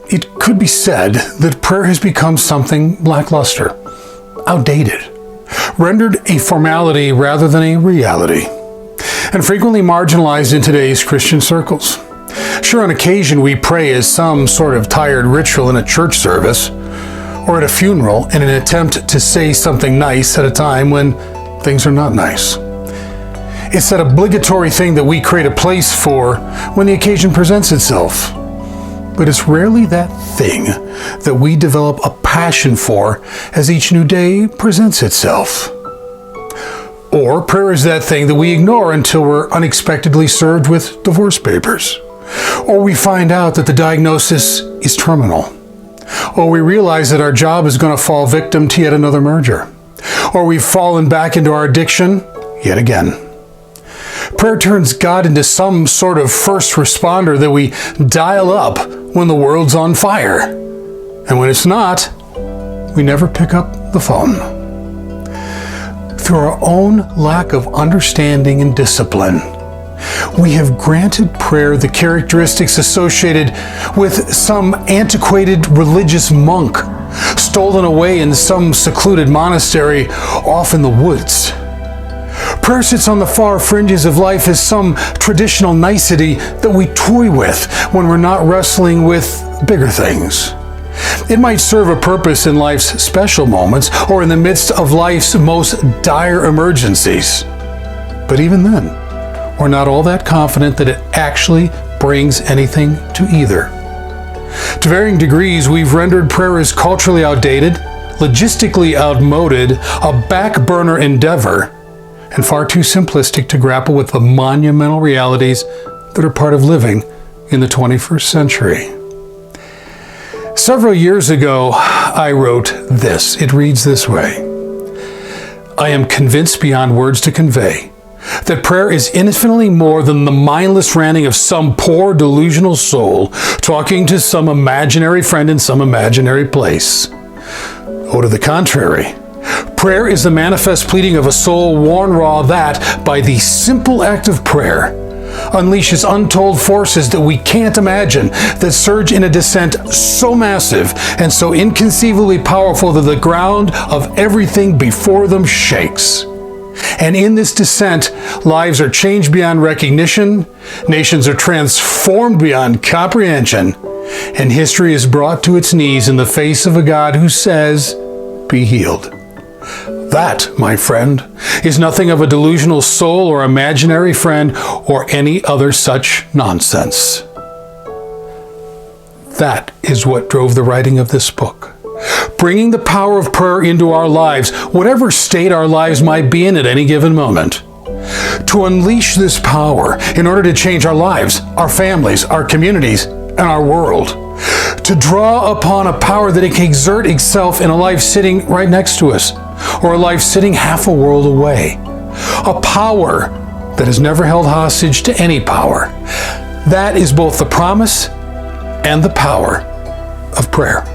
It could be said that prayer has become something lackluster, outdated, rendered a formality rather than a reality, and frequently marginalized in today's Christian circles. Sure, on occasion we pray as some sort of tired ritual in a church service or at a funeral in an attempt to say something nice at a time when things are not nice. It's that obligatory thing that we create a place for when the occasion presents itself. But it's rarely that thing that we develop a passion for as each new day presents itself. Or prayer is that thing that we ignore until we're unexpectedly served with divorce papers. Or we find out that the diagnosis is terminal. Or we realize that our job is going to fall victim to yet another merger. Or we've fallen back into our addiction yet again. Prayer turns God into some sort of first responder that we dial up when the world's on fire. And when it's not, we never pick up the phone. Through our own lack of understanding and discipline, we have granted prayer the characteristics associated with some antiquated religious monk stolen away in some secluded monastery off in the woods. Prayer sits on the far fringes of life as some traditional nicety that we toy with when we're not wrestling with bigger things. It might serve a purpose in life's special moments or in the midst of life's most dire emergencies. But even then, we're not all that confident that it actually brings anything to either. To varying degrees, we've rendered prayer as culturally outdated, logistically outmoded, a back burner endeavor, and far too simplistic to grapple with the monumental realities that are part of living in the 21st century. Several years ago, I wrote this. It reads this way: I am convinced beyond words to convey that prayer is infinitely more than the mindless ranting of some poor delusional soul talking to some imaginary friend in some imaginary place. Oh, to the contrary. Prayer is the manifest pleading of a soul worn raw that, by the simple act of prayer, unleashes untold forces that we can't imagine, that surge in a descent so massive and so inconceivably powerful that the ground of everything before them shakes. And in this descent, lives are changed beyond recognition, nations are transformed beyond comprehension, and history is brought to its knees in the face of a God who says, "Be healed." That, my friend, is nothing of a delusional soul or imaginary friend or any other such nonsense. That is what drove the writing of this book. Bringing the power of prayer into our lives, whatever state our lives might be in at any given moment. To unleash this power in order to change our lives, our families, our communities, and our world. To draw upon a power that it can exert itself in a life sitting right next to us, or a life sitting half a world away. A power that is never held hostage to any power. That is both the promise and the power of prayer.